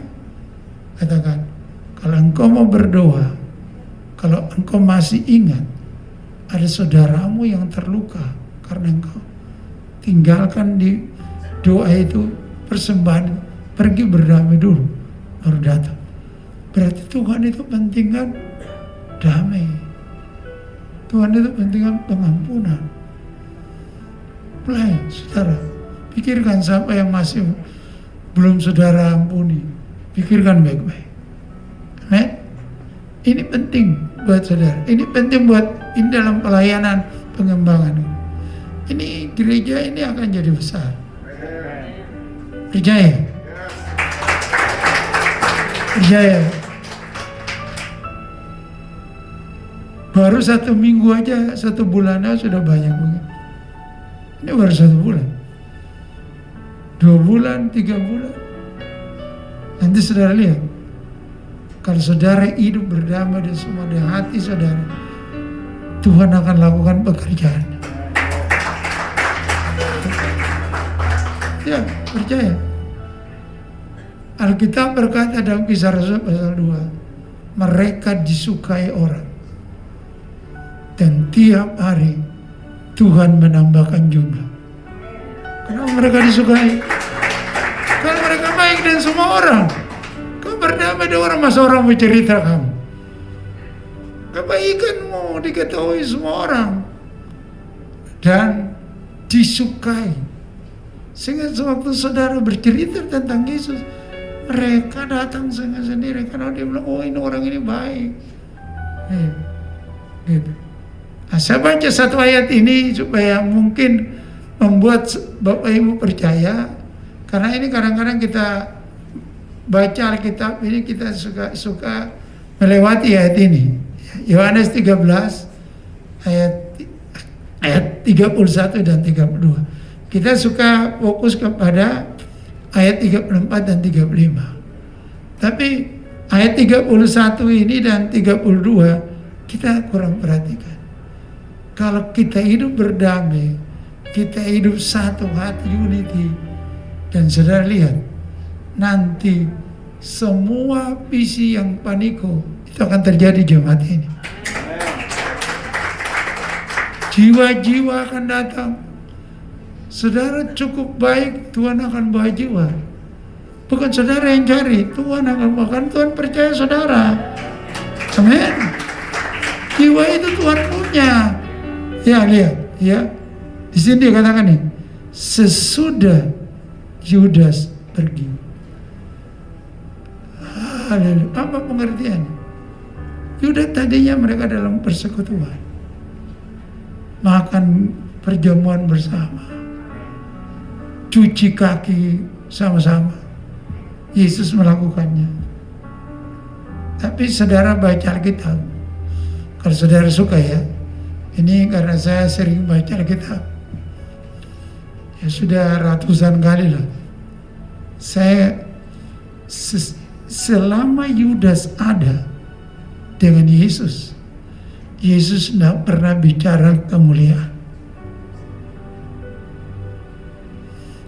katakan, kalau engkau mau berdoa, kalau engkau masih ingat ada saudaramu yang terluka karena engkau tinggalkan di doa itu, persembahan, pergi berdamai dulu, baru datang. Berarti Tuhan itu pentingkan damai. Tuhan itu pentingkan pengampunan. Mulai, saudara, pikirkan siapa yang masih belum saudara ampuni. Pikirkan baik-baik. Amen. Ini penting buat saudara. Ini penting buat ini dalam pelayanan pengembangan. Ini gereja ini akan jadi besar. Percaya? Percaya? Baru 1 minggu aja, 1 bulan aja sudah banyak banget. Ini baru 1 bulan, 2 bulan, 3 bulan. Nanti saudara lihat, kalau saudara hidup berdamai dan semua dengan hati saudara, Tuhan akan lakukan pekerjaan. Ya, percaya. Alkitab berkata dalam Kisah Rasul pasal 2, mereka disukai orang. Dan tiap hari Tuhan menambahkan jumlah. Kenapa mereka disukai? Karena mereka baik dengan semua orang. Kau berdamai dengan orang, masa orang mau cerita kamu? Kebaikanmu diketahui semua orang. Dan disukai. Sehingga sewaktu saudara bercerita tentang Yesus, mereka datang sendiri karena dia bilang, oh ini orang ini baik. Gitu. Nah, saya baca 1 ayat ini supaya mungkin membuat Bapak Ibu percaya. Karena ini kadang-kadang kita baca Alkitab ini kita suka melewati ayat ini. Yohanes 13 ayat 31 dan 32. Kita suka fokus kepada ayat 34 dan 35. Tapi ayat 31 ini dan 32 kita kurang perhatikan. Kalau kita hidup berdamai, kita hidup satu hati, unity, dan saudara lihat, nanti semua visi yang paniko itu akan terjadi jemaat ini. Jiwa-jiwa akan datang. Saudara cukup baik, Tuhan akan bawa jiwa. Bukan saudara yang cari, Tuhan akan bahkan Tuhan percaya saudara. Amin. Jiwa itu Tuhan punya. Ya lihat, ya. Di sini dia katakan nih, sesudah Yudas pergi. Haleluya. Apa pengertian? Yudas tadinya mereka dalam persekutuan, makan perjamuan bersama, cuci kaki sama-sama. Yesus melakukannya. Tapi saudara baca Alkitab, kalau saudara suka ya, ini karena saya sering baca Alkitab, ya sudah ratusan kali lah. Saya selama Yudas ada dengan Yesus, Yesus tidak pernah bicara kemuliaan.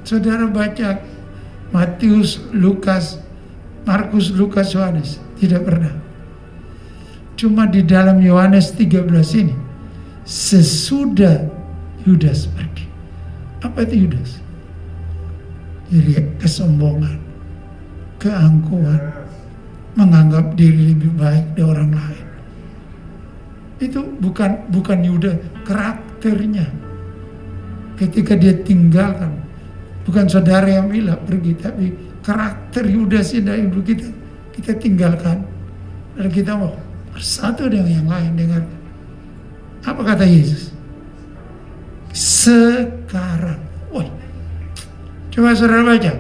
Saudara baca Matius, Lukas, Markus, Lukas, Yohanes, tidak pernah. Cuma di dalam Yohanes 13 ini, sesudah Yudas pergi. Apa itu Yudas? Jadi kesombongan, keangkuhan, menganggap diri lebih baik dari orang lain. Itu bukan Yudas, karakternya. Ketika dia tinggalkan, bukan saudara yang bilang pergi, tapi karakter Yudas dari ibu kita tinggalkan. Lalu kita mau bersatu dengan yang lain. Dengan apa kata Yesus? Sekarang. Wah, coba saudara baca.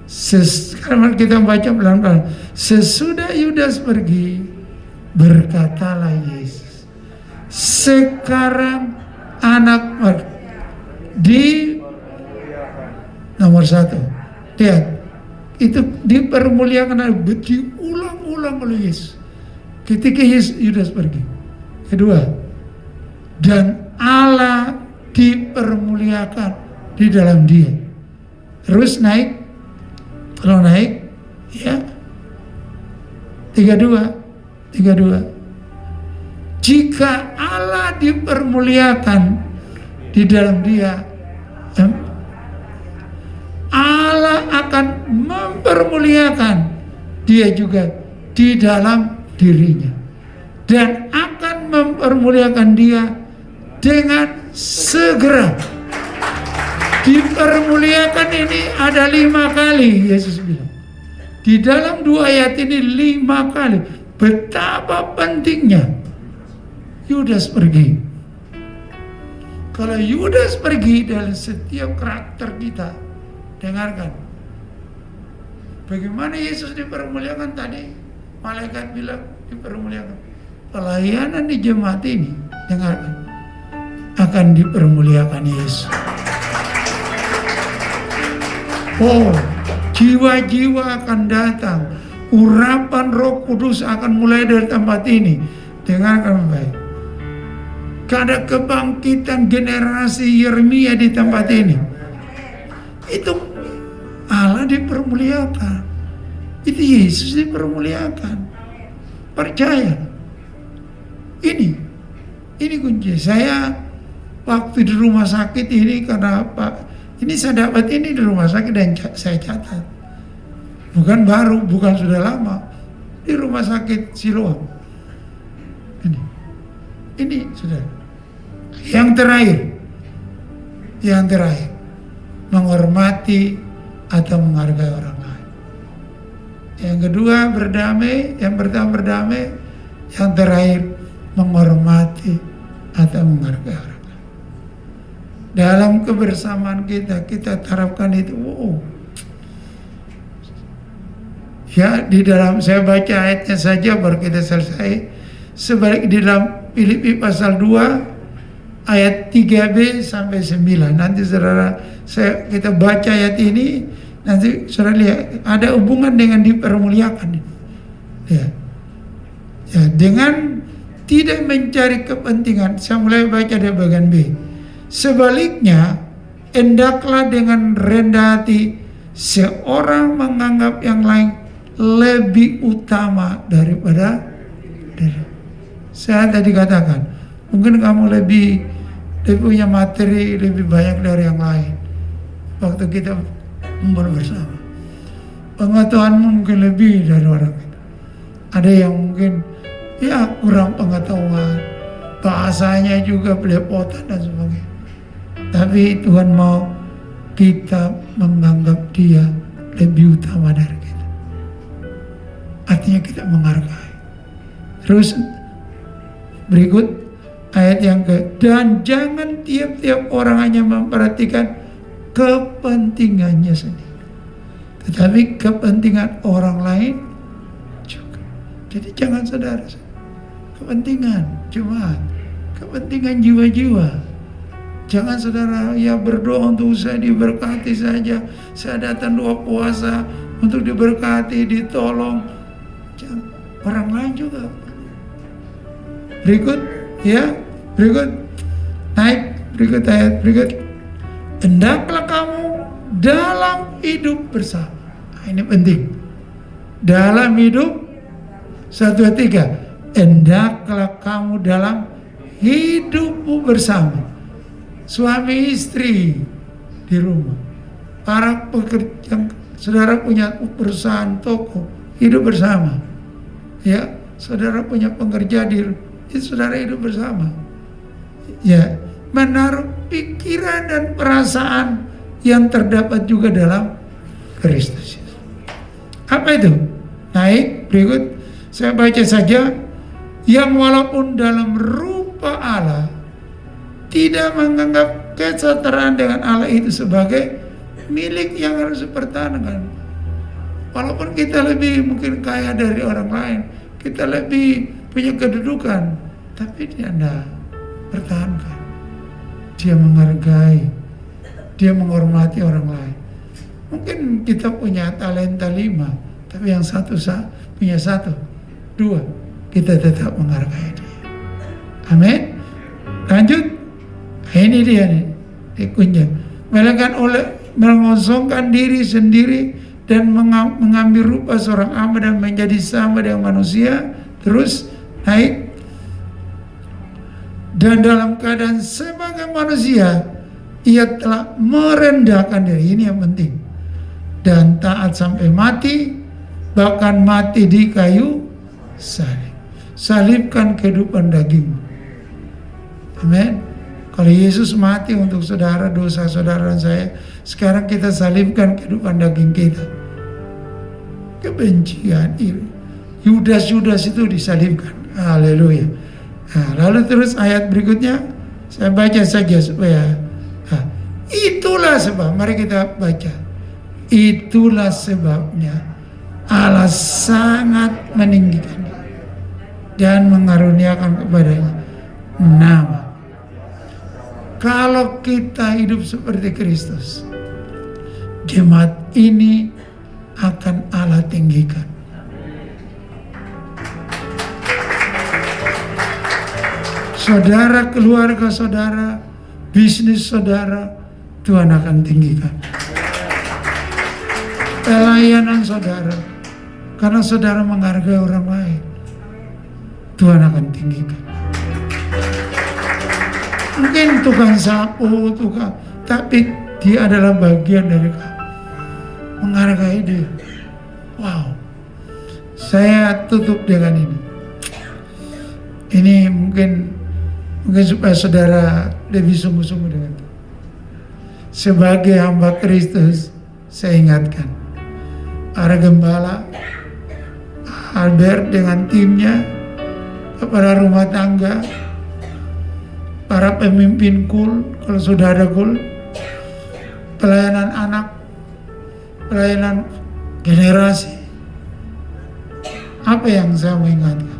Sekarang kita baca pelan-pelan. Sesudah Yudas pergi, berkatalah Yesus, sekarang anak di nomor 1. Lihat, itu dipermuliakan, diulang-ulang oleh Yesus ketika Yudas pergi. Kedua, dan Allah dipermuliakan di dalam dia. Terus naik, kalau naik, ya 32. Jika Allah dipermuliakan di dalam dia, Allah akan mempermuliakan dia juga di dalam dirinya, dan akan mempermuliakan dia dengan segera. Dipermuliakan ini ada 5 kali Yesus bilang. Di dalam 2 ayat ini 5 kali. Betapa pentingnya Yudas pergi. Kalau Yudas pergi dalam setiap karakter kita, dengarkan. Bagaimana Yesus dipermuliakan tadi? Malaikat bilang dipermuliakan. Pelayanan di jemaat ini, dengarkan, akan dipermuliakan Yesus. Oh, jiwa-jiwa akan datang. Urapan Roh Kudus akan mulai dari tempat ini. Dengarkan baik. Ada kebangkitan generasi Yeremia di tempat ini. Itu Allah dipermuliakan. Itu Yesus dipermuliakan. Percaya. Ini kunci. Saya waktu di rumah sakit ini karena apa? Ini saya dapat ini di rumah sakit dan saya catat. Bukan baru, bukan sudah lama. Di rumah sakit Siloam. Ini sudah. Yang terakhir, menghormati atau menghargai orang lain. Yang kedua berdamai, yang pertama berdamai, yang terakhir menghormati atau menghargai orang lain. Dalam kebersamaan kita terapkan itu. Ya, di dalam saya baca ayatnya saja baru kita selesai. Sebalik di dalam Filipi pasal 2 ayat 3b sampai 9. Nanti saudara kita baca ayat ini, nanti saudara lihat ada hubungan dengan dipermuliakan. Ya, dengan tidak mencari kepentingan. Saya mulai baca dari bagian B. Sebaliknya, hendaklah dengan rendah hati seorang menganggap yang lain lebih utama daripada diri. Saya tadi katakan, mungkin kamu lebih punya materi lebih banyak dari yang lain. Waktu kita kumpul bersama, pengetahuanmu mungkin lebih dari orang lain. Ada yang mungkin kurang pengetahuan, bahasanya juga belepotan dan sebagainya. Tapi Tuhan mau kita menganggap dia lebih utama dari kita. Artinya kita menghargai. Terus berikut ayat yang dan jangan tiap-tiap orang hanya memperhatikan kepentingannya sendiri, tetapi kepentingan orang lain juga. Jadi jangan saudara, kepentingan jemaat, kepentingan jiwa-jiwa. Jangan saudara berdoa untuk saya diberkati saja, saya datang doa puasa untuk diberkati, ditolong. Jangan, orang lain juga. Berikut naik, berikut ayat berikut. Hendaklah kamu dalam hidup bersama. Ini penting. Dalam hidup 1, 2, 3. Hendaklah kamu dalam hidupmu bersama. Suami istri di rumah, para pekerja, saudara punya perusahaan toko, hidup bersama. Ya, saudara punya pekerja itu saudara hidup bersama. Ya, menaruh pikiran dan perasaan yang terdapat juga dalam Kristus. Apa itu? Naik, berikut. Saya baca saja. Yang walaupun dalam rupa Allah tidak menganggap kesetaraan dengan Allah itu sebagai milik yang harus dipertahankan. Walaupun kita lebih mungkin kaya dari orang lain, kita lebih punya kedudukan, tapi dia tidak pertahankan. Dia menghargai, dia menghormati orang lain. Mungkin kita punya talenta 5, tapi yang satu punya 1, 2, kita tetap menghargai dia. Amin. Lanjut. Ini dia nih, kunci. Melainkan mengosongkan diri sendiri dan mengambil rupa seorang hamba dan menjadi sama dengan manusia. Terus naik. Dan dalam keadaan sebagai manusia, ia telah merendahkan diri. Ini yang penting. Dan taat sampai mati, bahkan mati di kayu salib. Salibkan kehidupan dagingmu. Amin. Kalau Yesus mati untuk saudara, dosa saudara dan saya, sekarang kita salibkan kehidupan daging kita. Kebencian, Yudas itu disalibkan. Haleluya. Nah, lalu terus ayat berikutnya saya baca saja supaya itulah sebab, mari kita baca. Itulah sebabnya Allah sangat meninggikan dan mengaruniakan kepadanya nama. Kalau kita hidup seperti Kristus, jemaat ini akan Allah tinggikan. Saudara, keluarga saudara, bisnis saudara, Tuhan akan tinggikan. Pelayanan saudara, karena saudara menghargai orang lain, Tuhan akan tinggikan. Mungkin tukang sapu, tapi dia adalah bagian dari kamu. Menghargai dia. Wow. Saya tutup dengan ini. Ini mungkin supaya saudara lebih sungguh-sungguh dengan itu. Sebagai hamba Kristus, saya ingatkan para gembala, Albert dengan timnya, para rumah tangga, para pemimpin kul, kalau sudah ada kul, pelayanan anak, pelayanan generasi. Apa yang saya mau ingatkan?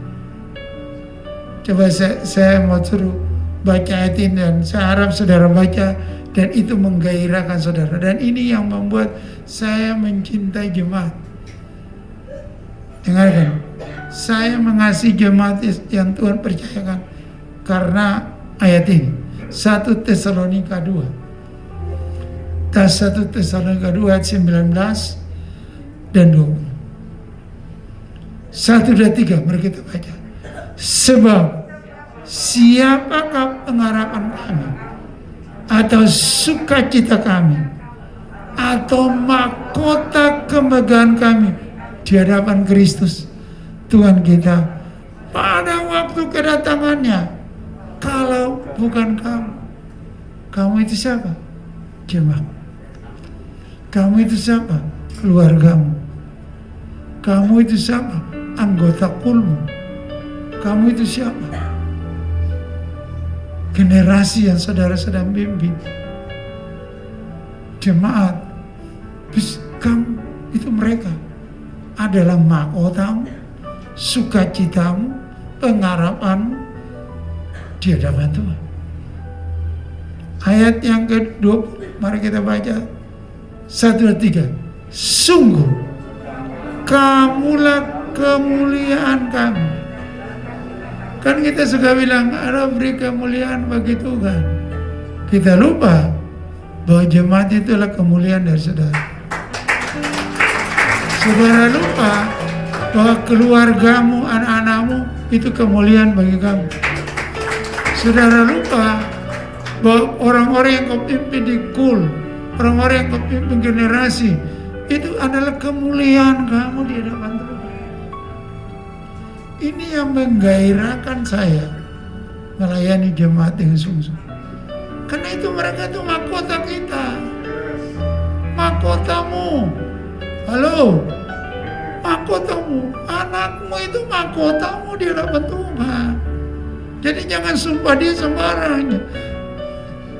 Coba saya mau suruh baca ayat ini dan saya harap saudara baca dan itu menggairahkan saudara. Dan ini yang membuat saya mencintai jemaat. Dengarkan, saya mengasihi jemaat yang Tuhan percayakan karena ayat ini. 1 Tesalonika 2. 1 Tesalonika 2 ayat 19 dan 20. 1, 2, 3, mari kita baca. Sebab siapakah pengharapan kami, atau sukacita kami, atau mahkota kemegahan kami di hadapan Kristus Tuhan kita pada waktu kedatangannya? Kalau bukan kamu, kamu itu siapa? Jemaat. Kamu itu siapa? Keluargamu. Kamu itu siapa? Anggota kulmu. Kamu itu siapa? Generasi yang saudara sedang bimbing. Jemaat. Kamu itu mereka adalah mahkotamu, sukacitamu, pengharapanmu di hadapan Tuhan. Ayat yang ke-20, mari kita baca. 1, 2, 3. Sungguh kamulah kemuliaan kami. Kan kita suka bilang ada beri kemuliaan bagi Tuhan. Kita lupa bahwa jemaat itu adalah kemuliaan dari saudara. Saudara lupa bahwa keluargamu, anak-anakmu itu kemuliaan bagi kamu. Saudara lupa bahwa orang-orang yang kau pimpin di kul, orang-orang yang kau pimpin generasi, itu adalah kemuliaan kamu di hadapan Tuhan. Ini yang menggairahkan saya melayani jemaat dengan sungguh-sungguh. Karena itu mereka itu mahkota kita. Mahkotamu. Halo. Mahkotamu. Anakmu itu mahkotamu di hadapan Tuhan. Jadi jangan sumpah dia sembarangan.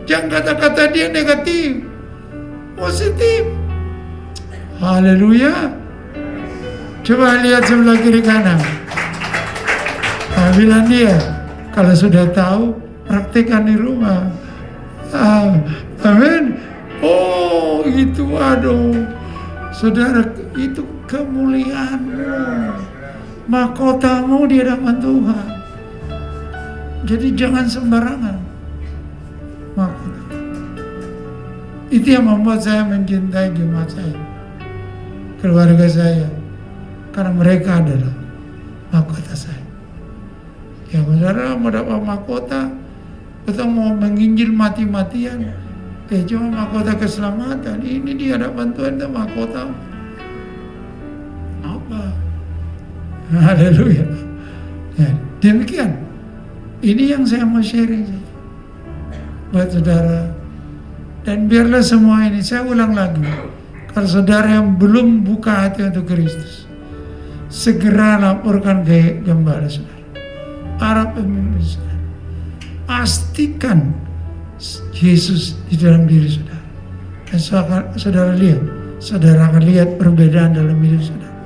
Jangan kata-kata dia negatif. Positif. Haleluya. Coba lihat sebelah kiri kanan. Nah, bilang dia, kalau sudah tahu, praktikkan di rumah. Amin. Oh, itu aduh. Saudara, itu kemuliaanmu. Mahkotamu di hadapan Tuhan. Jadi jangan sembarangan. Mahkota. Itu yang membuat saya mencintai jemaat saya, keluarga saya, karena mereka adalah mahkota saya. Ya saudara mau dapat mahkota atau mau menginjil mati-matian, cuma mahkota keselamatan. Ini di hadapan Tuhan itu mahkota apa? Haleluya. Ya, demikian. Ini yang saya mau sharing buat saudara. Dan biarlah semua ini, saya ulang lagi, kalau saudara yang belum buka hati untuk Kristus, segera laporkan ke gembala saudara. para pemimpin saudara. Pastikan Yesus di dalam diri saudara. Dan saudara akan lihat perbedaan dalam hidup saudara.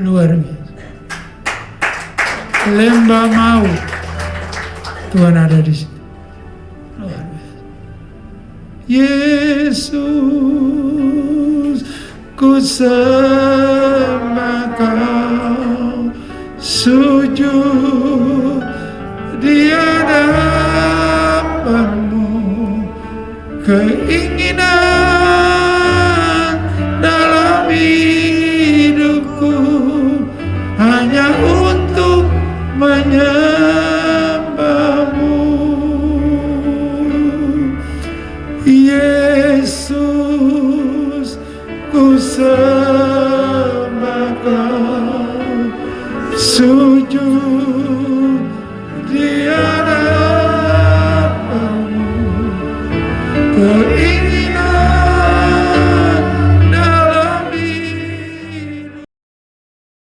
Luar biasa. Lembah mau Tuhan ada di sini. Luar biasa. Yesus, ku sembah Kau, sujud di hadapan-Mu,